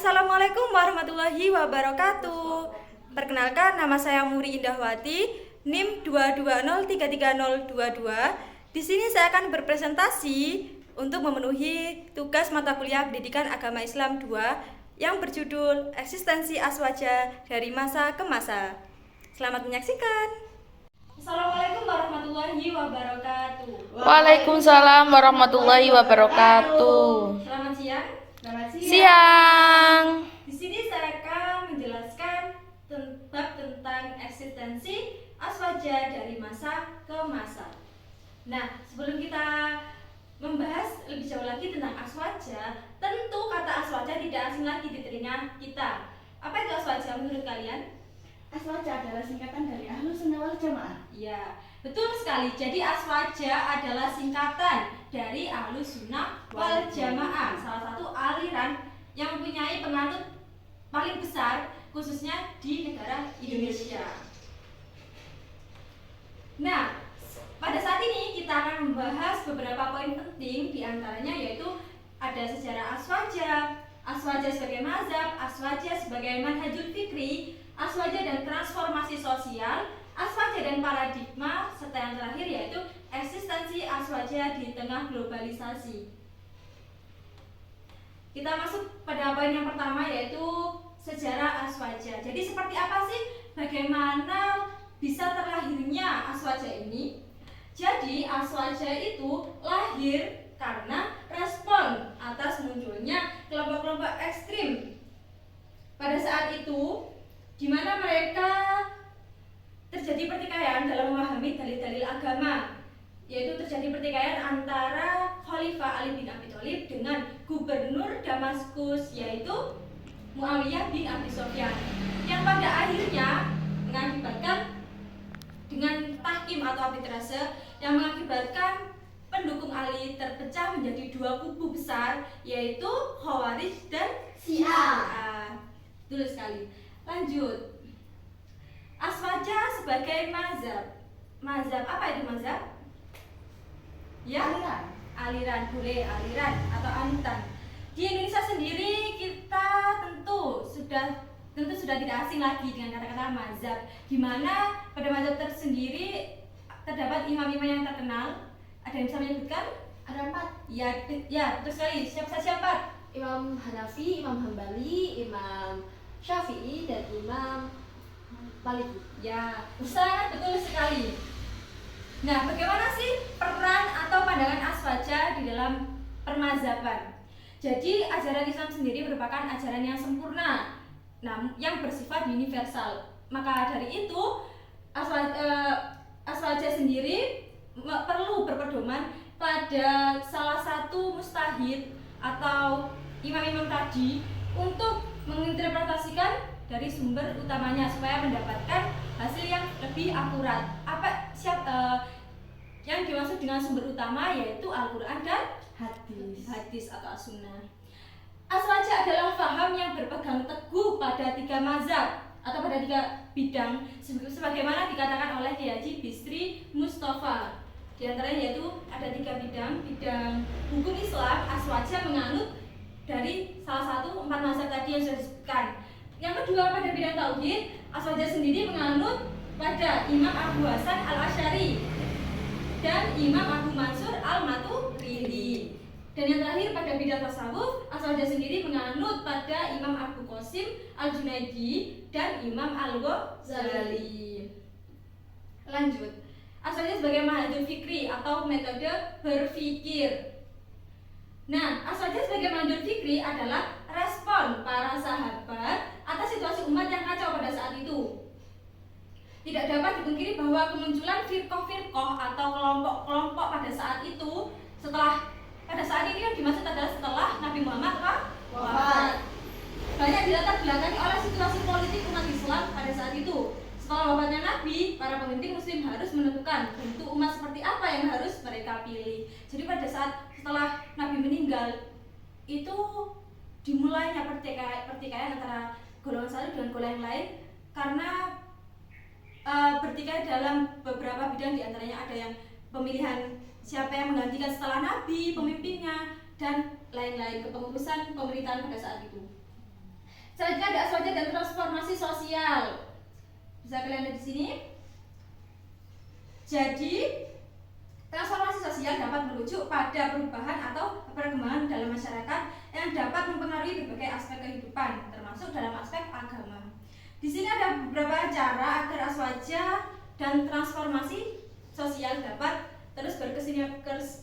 Assalamualaikum warahmatullahi wabarakatuh. Perkenalkan, nama saya Muri Indahwati, NIM 220330022. Di sini saya akan berpresentasi untuk memenuhi tugas mata kuliah Pendidikan Agama Islam 2 yang berjudul Eksistensi Aswaja dari Masa ke Masa. Selamat menyaksikan. Assalamualaikum warahmatullahi wabarakatuh. Waalaikumsalam warahmatullahi wabarakatuh. Selamat siang. Siang. Di sini saya akan menjelaskan tentang eksistensi aswaja dari masa ke masa. Nah, sebelum kita membahas lebih jauh lagi tentang aswaja, tentu kata aswaja tidak asing lagi di telinga kita. Apa itu aswaja menurut kalian? Aswaja adalah singkatan dari Ahlus Sunnah wal Jamaah. Ya, betul sekali. Jadi aswaja adalah singkatan dari Ahlus Sunnah wal Jamaah, salah satu aliran yang mempunyai penganut paling besar khususnya di negara Indonesia. Nah, pada saat ini kita akan membahas beberapa poin penting, diantaranya yaitu ada sejarah aswaja, aswaja sebagai mazhab, aswaja sebagai manhajul fikri, aswaja dan transformasi sosial, aswaja dan paradigma, serta yang terakhir yaitu eksistensi aswaja di tengah globalisasi. Kita masuk pada poin yang pertama yaitu sejarah aswaja. Jadi seperti apa sih bagaimana bisa terlahirnya aswaja ini? Jadi aswaja itu lahir karena respon atas munculnya kelompok-kelompok ekstrim pada saat itu, di mana mereka terjadi pertikaian dalam memahami dalil-dalil agama, yaitu terjadi pertikaian antara Khalifah Ali bin Abi Thalib dengan gubernur Damaskus yaitu Muawiyah bin Abi Sufyan, yang pada akhirnya mengakibatkan dengan tahkim atau arbitrase yang mengakibatkan pendukung Ali terpecah menjadi dua kubu besar, yaitu Khawarij dan Syiah. Betul sekali. Lanjut. Aswaja sebagai mazhab. Mazhab apa itu mazhab? Ya, aliran boleh, aliran atau anutan. Di Indonesia sendiri kita tentu sudah tidak asing lagi dengan kata-kata mazhab, di mana pada mazhab tersendiri terdapat imam-imam yang terkenal. Ada yang bisa menyebutkan? Ada 4. Ya, betul sekali. Siapa? Imam Hanafi, Imam Hambali, Imam Syafi'i, dan Imam Maliki. Ya, sangat betul sekali. Nah, bagaimana sih peran atau pandangan aswaja di dalam permazhaban? Jadi, ajaran Islam sendiri merupakan ajaran yang sempurna, yang bersifat universal. Maka dari itu, aswaja sendiri perlu berpedoman pada salah satu mustahid atau imam-imam tadi untuk menginterpretasikan dari sumber utamanya supaya mendapatkan hasil yang lebih akurat. Yang dimaksud dengan sumber utama yaitu Al-Quran dan hadis atau as-sunnah. Aswaja adalah paham yang berpegang teguh pada 3 mazhab atau pada 3 bidang sebagaimana dikatakan oleh Kiai Haji Bisri Mustafa. Di antaranya yaitu ada 3 bidang hukum Islam. Aswaja menganut dari salah satu 4 mazhab tadi yang sudah disebutkan. Yang kedua, pada bidang tauhid, aswaja sendiri menganut pada Imam Abu Hasan Al-Asy'ari dan Imam Abu Mansur Al-Maturidi. Dan yang terakhir, pada bidang tasawuf, aswaja sendiri menganut pada Imam Abu Qasim Al-Junaidi dan Imam Al-Ghazali. Lanjut. Aswaja sebagai manhajul fikri atau metode berpikir. Nah, aswaja sebagai manhajul fikri adalah respon para sahabat atas situasi umat yang kacau pada saat itu. Tidak dapat dipungkiri bahwa kemunculan firqah-firqah atau kelompok-kelompok pada saat itu pada saat ini yang dimaksud adalah setelah Nabi Muhammad wafat. Banyak dilatar belakangi oleh situasi politik umat Islam pada saat itu. Setelah wafatnya Nabi, para pemimpin muslim harus menentukan bentuk umat seperti apa yang harus mereka pilih. Jadi pada saat setelah Nabi meninggal, itu dimulainya pertikaian antara golongan satu dengan golongan lain karena bertikai dalam beberapa bidang, diantaranya ada yang pemilihan siapa yang menggantikan setelah Nabi, pemimpinnya, dan lain-lain, kepengurusan pemerintahan pada saat itu. Selanjutnya ada aswaja dan transformasi sosial. Bisa kalian lihat di sini. Jadi transformasi sosial dapat merujuk pada perubahan atau perkembangan dalam masyarakat yang dapat mempengaruhi berbagai aspek kehidupan, termasuk dalam aspek agama. Di sini ada beberapa cara agar aswaja dan transformasi sosial dapat terus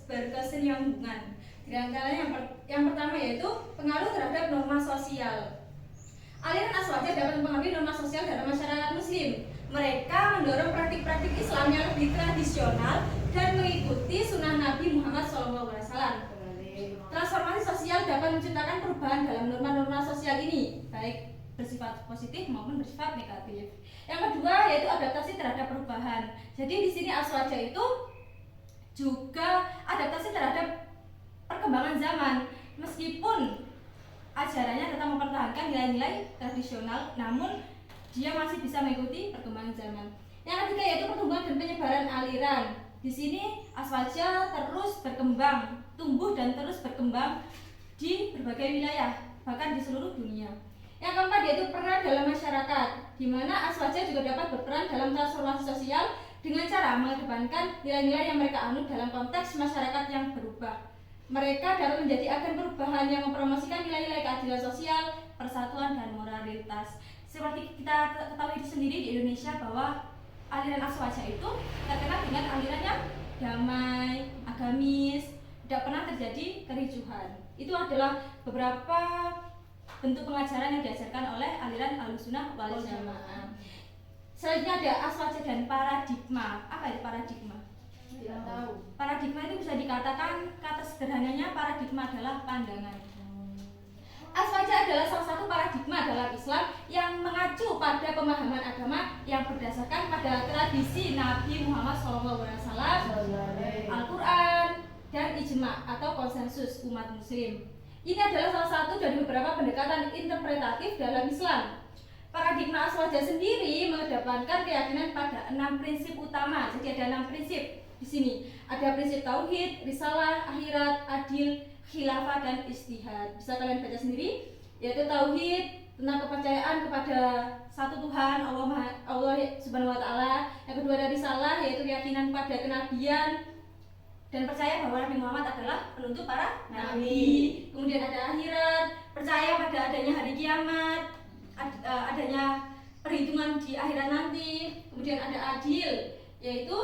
berkesinambungan. Di antaranya yang pertama yaitu pengaruh terhadap norma sosial. Aliran aswaja dapat mempengaruhi norma sosial dalam masyarakat Muslim. Mereka mendorong praktik-praktik Islam yang lebih tradisional dan mengikuti sunnah Nabi Muhammad SAW. Transformasi sosial dapat menciptakan perubahan dalam norma-norma sosial ini, baik bersifat positif maupun bersifat negatif. Yang kedua yaitu adaptasi terhadap perubahan. Jadi di sini aswaja itu juga adaptasi terhadap perkembangan zaman, meskipun ajarannya tetap mempertahankan nilai-nilai tradisional, namun dia masih bisa mengikuti perkembangan zaman. Yang ketiga yaitu pertumbuhan dan penyebaran aliran. Di sini aswaja terus berkembang, tumbuh dan terus berkembang di berbagai wilayah, bahkan di seluruh dunia. Yang keempat yaitu peran dalam masyarakat, di mana aswaja juga dapat berperan dalam transformasi sosial dengan cara mengedepankan nilai-nilai yang mereka anut dalam konteks masyarakat yang berubah. Mereka dapat menjadi agen perubahan yang mempromosikan nilai-nilai keadilan sosial, persatuan, dan moralitas. Seperti kita ketahui sendiri di Indonesia bahwa aliran aswaja itu terkenal dengan aliran yang damai, agamis, tidak pernah terjadi kericuhan. Itu adalah beberapa bentuk pengajaran yang diajarkan oleh aliran Ahlussunnah wal Jamaah. Selanjutnya ada aswaja dan paradigma. Apa itu paradigma? Tidak tahu. Paradigma itu bisa dikatakan, kata sederhananya paradigma adalah pandangan. Aswaja adalah salah satu paradigma dalam Islam yang mengacu pada pemahaman agama yang berdasarkan pada tradisi Nabi Muhammad SAW, Al-Quran, dan ijma atau konsensus umat muslim. Ini adalah salah satu dari beberapa pendekatan interpretatif dalam Islam. Paradigma aswaja sendiri mengedepankan keyakinan pada 6 prinsip utama. Jadi ada 6 prinsip di sini. Ada prinsip tauhid, risalah, akhirat, adil, khilafah, dan istihad. Bisa kalian baca sendiri, yaitu tauhid tentang kepercayaan kepada satu Tuhan, Allah Subhanahu wa taala. Yang kedua ada risalah, yaitu keyakinan pada kenabian dan percaya bahwa Nabi Muhammad adalah penutup para nabi. Kemudian ada akhirat, percaya pada adanya hari kiamat, adanya perhitungan di akhirat nanti. Kemudian ada adil, yaitu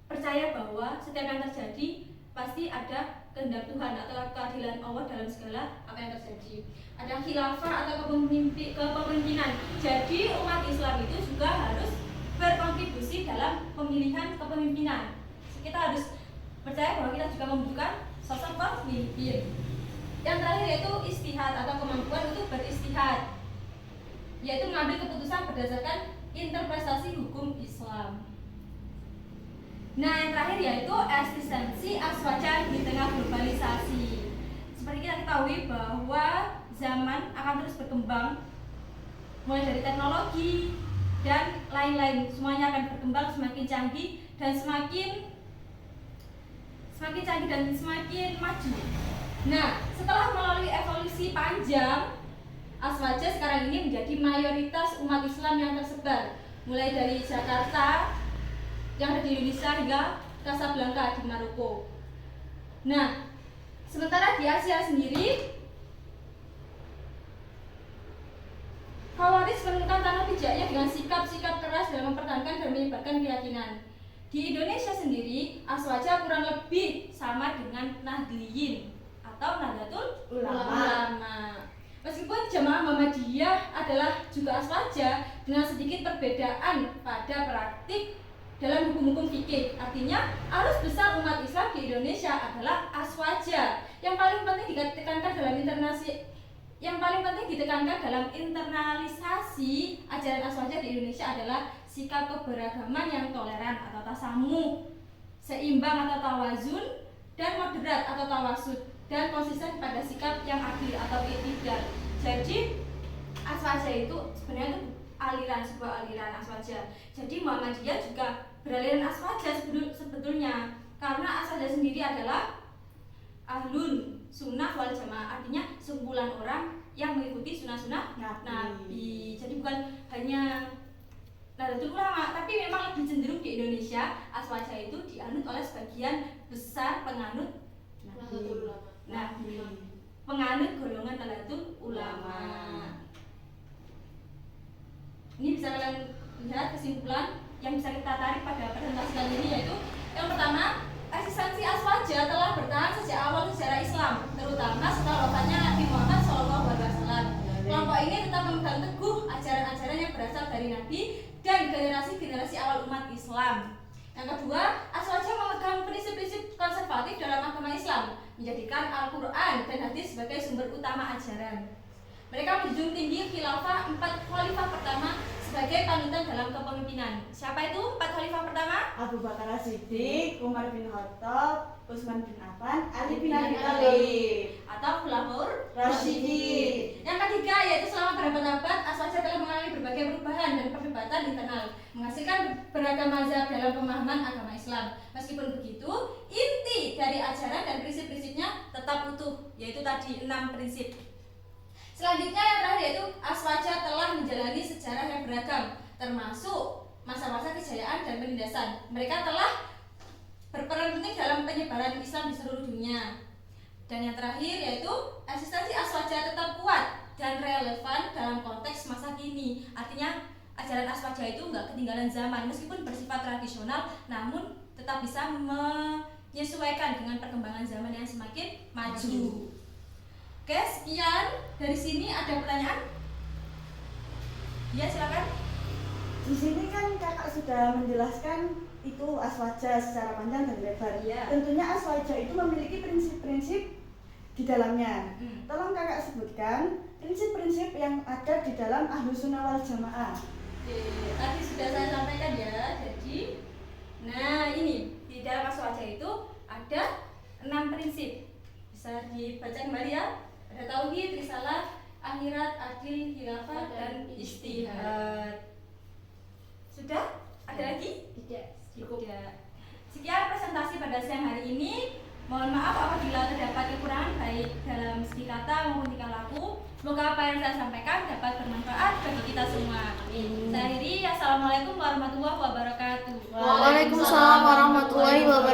percaya bahwa setiap yang terjadi pasti ada kehendak Tuhan atau keadilan Allah dalam segala apa yang terjadi. Ada khilafah atau kepemimpinan. Jadi umat Islam itu juga harus berkontribusi dalam pemilihan kepemimpinan. Kita harus percaya bahwa kita juga membutuhkan sosok pemimpin. Yang terakhir yaitu istihad atau kemampuan untuk beristihad, yaitu mengambil keputusan berdasarkan interpretasi hukum Islam. Nah, yang terakhir yaitu eksistensi aswaja di tengah globalisasi. Seperti kita ketahui bahwa zaman akan terus berkembang, mulai dari teknologi dan lain-lain, semuanya akan berkembang semakin canggih dan semakin canggih dan semakin maju. Nah, setelah melalui evolusi panjang, aswaja sekarang ini menjadi mayoritas umat Islam yang tersebar, mulai dari Jakarta yang ada di Indonesia hingga Casablanca di Maroko. Nah, sementara di Asia sendiri, Khawarij menemukan tanah pijaknya dengan sikap-sikap keras dalam mempertahankan dan menyebarkan keyakinan. Di Indonesia sendiri, aswaja kurang lebih sama dengan Nahdliyin atau Nahdlatul Ulama. Meskipun Jamaah Muhammadiyah adalah juga aswaja dengan sedikit perbedaan pada praktik dalam hukum-hukum fikih. Artinya, arus besar umat Islam di Indonesia adalah aswaja. Yang paling penting ditekankan dalam internalisasi ajaran aswaja di Indonesia adalah sikap keberagaman yang toleran atau tasamuh, seimbang atau tawazun, dan moderat atau tawasud, dan konsisten pada sikap yang adil atau i'tidal. Jadi aswaja itu sebenarnya itu sebuah aliran aswaja. Jadi Muhammadiyah juga beraliran aswaja sebetulnya, karena aswaja sendiri adalah ahlun sunnah wal jamaah, artinya sekumpulan orang yang mengikuti sunnah-sunnah Nabi. Jadi bukan hanya Nahdlatul Ulama, tapi memang lebih cenderung di Indonesia Aswaja itu dianut oleh sebagian besar penganut Nabi. penganut golongan Nahdlatul Ulama. Ini bisa kalian lihat kesimpulan yang bisa kita tarik pada presentasi kali ini, yaitu yang pertama, eksistensi Aswaja telah bertahan sejak awal sejarah Islam, terutama setelah wafatnya Nabi Muhammad SAW. Kelompok ini tetap memegang teguh ajaran-ajaran yang berasal dari Nabi dan generasi-generasi awal umat Islam. Yang kedua, Aswaja memegang prinsip-prinsip konservatif dalam agama Islam, menjadikan Al-Quran dan hadis sebagai sumber utama ajaran. Mereka menjunjung tinggi khilafah 4 khalifah pertama sebagai panutan dalam kepemimpinan. Siapa itu 4 khalifah pertama? Abu Bakar As-Siddiq, Umar bin Khattab, Utsman bin Affan, Ali bin Abi Thalib, Atau Khulafaur Rasyidin. Yang ketiga, yaitu selama berabad-abad Aswaja telah mengalami berbagai perubahan dan perdebatan internal, menghasilkan beragam mazhab dalam pemahaman agama Islam. Meskipun begitu, inti dari ajaran dan prinsip-prinsipnya tetap utuh, yaitu tadi 6 prinsip. Selanjutnya yang terakhir yaitu Aswaja telah menjalani sejarah yang beragam, termasuk masa-masa kejayaan dan penindasan. Mereka telah berperan penting dalam penyebaran Islam di seluruh dunia. Dan yang terakhir yaitu eksistensi Aswaja tetap kuat dan relevan dalam konteks masa kini. Artinya ajaran Aswaja itu nggak ketinggalan zaman, meskipun bersifat tradisional, namun tetap bisa menyesuaikan dengan perkembangan zaman yang semakin maju. Oke, sekian dari sini. Ada pertanyaan? Ya, silakan. Di sini kan kakak sudah menjelaskan itu Aswaja secara panjang dan lebar. Iya. Tentunya Aswaja itu memiliki prinsip-prinsip di dalamnya. Tolong kakak sebutkan prinsip-prinsip yang ada di dalam Ahlus Sunnah wal Jamaah. Oke, tadi sudah saya sampaikan ya. Jadi, nah ini di dalam Aswaja itu ada 6 prinsip. Bisa dibaca kembali ya. Ada tauhid, risalah, akhirat, adil, khilafah, dan ijtihad. Sudah? Ada lagi? Tidak. Tidak. Sekian presentasi pada siang hari ini. Mohon maaf apabila terdapat kekurangan baik dalam segi kata maupun tingkah laku. Semoga apa yang saya sampaikan dapat bermanfaat bagi kita semua. Amin. Saya akhiri. Assalamualaikum warahmatullahi wabarakatuh. Waalaikumsalam warahmatullahi wabarakatuh.